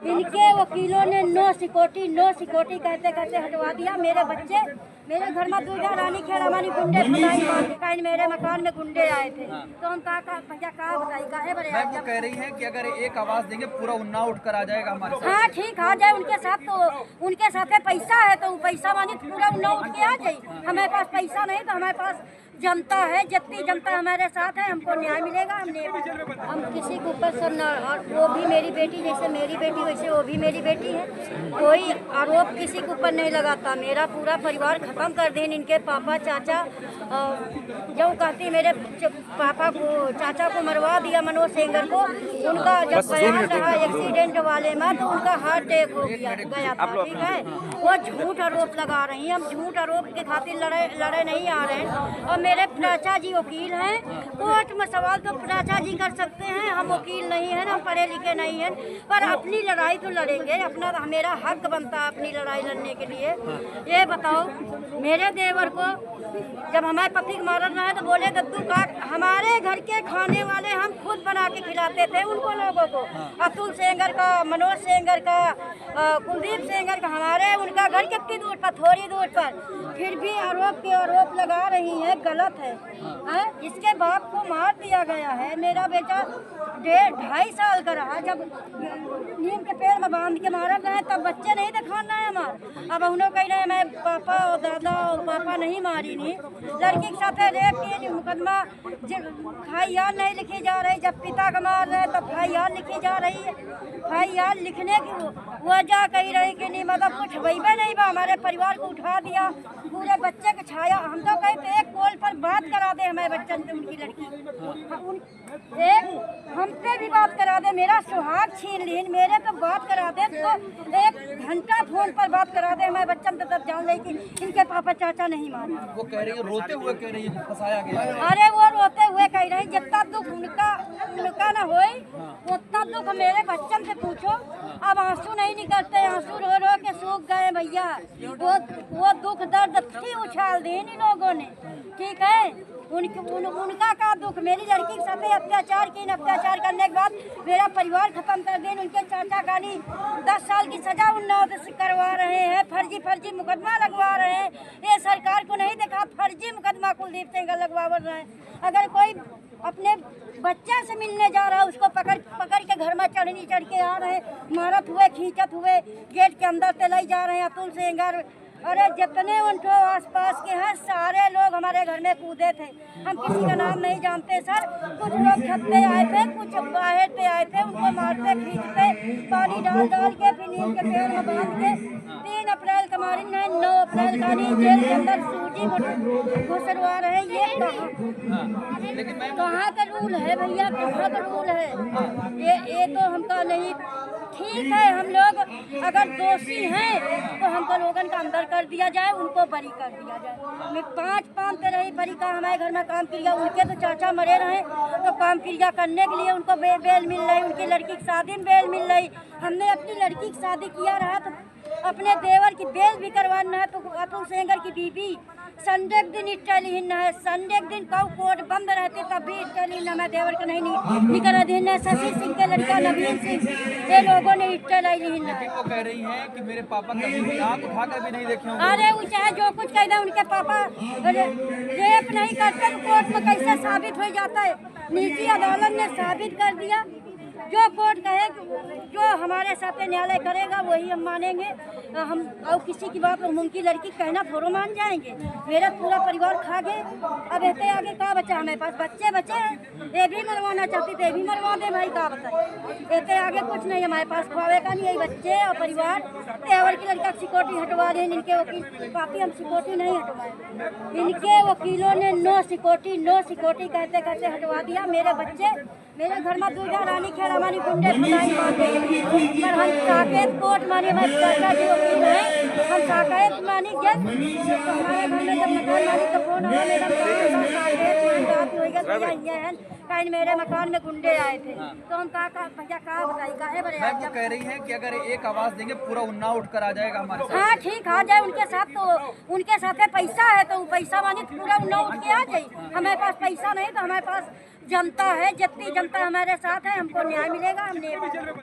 इनके वकीलों ने नो सिक्योरिटी कहते कहते हटवा दिया। मेरे बच्चे मेरे घर में दूजा रानी खेड़ा मानी गुंडे बताई मेरे मकान में गुंडे आए थे। तो हम भैया कहा बताई काहे बड़े मैम वो कह रही हैं कि अगर एक आवाज देंगे पूरा उन्नाव उठ कर आ जाएगा हमारे साथ। हाँ ठीक आ जाए उनके साथ, तो उनके साथ पैसा है तो पैसा मानी पूरा उन्नाव उठ के आ जाए। हमारे पास पैसा नहीं तो हमारे पास जनता है, जितनी जनता हमारे साथ है हमको न्याय मिलेगा। हम किसी के ऊपर सब न, और वो भी मेरी बेटी जैसे मेरी बेटी वैसे वो भी मेरी बेटी है। कोई आरोप किसी के ऊपर नहीं लगाता। मेरा पूरा परिवार खत्म कर दें। इनके पापा चाचा जो कहती मेरे पापा को चाचा को मरवा दिया मनोज सेंगर को। उनका जब बयान रहा एक्सीडेंट वाले में तो उनका हार्ट अटैक हो गया था। ठीक है, वो झूठ आरोप लगा रही हैं। हम झूठ आरोप के खातिर लड़े नहीं आ रहे हैं। और मेरे चाचा जी वकील हैं, कोर्ट में सवाल तो चाचा जी कर सकते हैं। हम वकील नहीं हैं, हम पढ़े लिखे नहीं हैं, पर अपनी लड़ाई तो लड़ेंगे। अपना मेरा हक बनता है अपनी लड़ाई लड़ने के लिए। ये बताओ, मेरे देवर को जब हमारे पति को मारना है तो बोले दद्दू का हमारे घर के खाने वाले हम खुद बना के खिलाते थे उनको लोगों को। अतुल सेंगर का, मनोज सेंगर का, कुलदीप सेंगर का, हमारे उनका घर कितनी दूर पर, थोड़ी दूर पर, फिर भी आरोप लगा रही है। गलत है। इसके बाप को मार दिया गया है। मेरा बेटा 2.5 साल का रहा। जब नीम के पेड़ में बांध के मारा गया तब बच्चे नहीं दिखाना है हमारे। अब उन्होंने कह रहे हैं मैं पापा और दादा और पापा नहीं मारी नहीं। लड़की के साथ रेप की मुकदमा FIR नहीं लिखी जा रही। जब पिता का मार रहे तब FIR लिखी जा रही है। FIR लिखने की वजह कही रही कि नहीं, मतलब कुछ वही नहीं बा। हमारे परिवार को उठा दिया, पूरे बच्चे की छाया। हम तो कहते एक कॉल पर बात करा दे हमारे बच्चन से, उनकी लड़की एक हम पे भी बात करा दे। मेरा सुहाग छीन ली, मेरे तो बात करा दे तो 1 घंटा फोन पर बात करा दे हमारे बच्चन तो तब जान कि इनके पापा चाचा नहीं माने। वो कह रही है, रोते हुए कह रही है फंसाया गया है। अरे वो रोते हुए कह रही, जितना दुख उनका न होए उतना दुख मेरे बच्चन से पूछो। अब आंसू नहीं निकलते, आंसू रो रो के सूख गए भैया। वो दुख दर्द थी उछाल दी इन लोगों ने। ठीक है, उनका का दुख, मेरी लड़की के साथ अत्याचार की। अत्याचार करने के बाद मेरा परिवार खत्म कर दें। उनके चाचा गाली 10 साल की सजा उन्नाव से करवा रहे हैं। फर्जी मुकदमा लगवा रहे हैं। ये सरकार को नहीं देखा, फर्जी मुकदमा कुलदीप सिंह लगवा रहे हैं। अगर कोई अपने बच्चे से मिलने जा रहा है उसको पकड़ के घर में चढ़ के आ रहे हैं, मारत हुए खींचत हुए गेट के अंदर से ले जा रहे हैं। अतुल सेंगर, अरे जितने उनको आसपास के हैं सारे लोग हमारे घर में कूदे थे। हम किसी का नाम नहीं जानते सर। कुछ लोग छत पे आए थे, कुछ बाहर पे आए थे। उनको मारते खींचते पानी डाल के फिर नीम के पेड़ में बांध के 3 अप्रैल का मारिन है, 9 अप्रैल का नहीं, जेल के अंदर सूजी घुसरवा रहे। ये कहाँ का रूल है भैया, कहाँ का रूल है? ये तो हमका नहीं ठीक है। हम लोग अगर दोषी हैं तो हमको लोगन का अंदर कर दिया जाए, उनको बरी कर दिया जाए। मैं 5 पे रही बरी का हमारे घर में काम किया। उनके तो चाचा मरे रहे तो काम क्रिया करने के लिए उनको बेल मिल रही। उनकी लड़की की शादी में बेल मिल रही। हमने अपनी लड़की की शादी किया रहा तो अपने देवर की बेल भी करवाना है। तो अतुल सेंगर की बीबी संडे के दिन इटलीन है। संडे के दिन कौ कोर्ट बंद रहती तब भी इटलीन है। मैं देवर के नहीं निकल दिन है। शशि सिंह के लड़का नवीन सिंह, ये लोगों ने इटलीन है। वो कह रही हैं कि मेरे पापा कभी आँख उठा कर भी नहीं देखे। अरे वो चाहे जो कुछ कह दे, उनके पापा रेप नहीं करते तो कोर्ट में कैसे साबित हो जाता है? निजी अदालत ने साबित कर दिया। जो कोर्ट कहे, जो हमारे साथ न्यायालय करेगा वही हम मानेंगे। हम और किसी की बात उनकी लड़की कहना थोड़ा मान जाएंगे। मेरा पूरा परिवार खा गए। अब ऐसे आगे क्या बचा? हमारे पास बच्चे हैं, ये भी मरवाना चाहती थे, ये भी मरवा दे भाई। क्या बताए? ऐसे आगे कुछ नहीं हमारे पास खुआवे का नहीं। यही बच्चे और परिवार। तेवर की लड़का सिक्योरिटी हटवा दें। इनके वकील काफ़ी, हम सिक्योरिटी नहीं हटवाए। इनके वकीलों ने नो सिक्योरिटी कहते कहते हटवा दिया। मेरे बच्चे मेरे घर में दूजा रानी खेड़ा मानी गुंडे बताई पर हम साकेत कोर्ट मानी। हमारे चाचा जी वकील हैं, हम साकेत मानी गए। तो हमारे घर में जब मकान मानी तो फोन आया मेरा कहीं मेरे मकान में गुंडे आए थे। तो हम भैया कहा बताई काहे बड़े। मैम वो कह रही हैं कि अगर एक आवाज देंगे पूरा उन्नाव उठ कर आ जाएगा हमारे साथ। हाँ ठीक आ जाए उनके साथ, तो उनके साथ पैसा है तो पैसा मानी पूरा उन्नाव उठ के आ जाए। हमारे पास पैसा नहीं तो हमारे पास जनता है, जितनी जनता हमारे साथ है हमको न्याय मिलेगा। हमने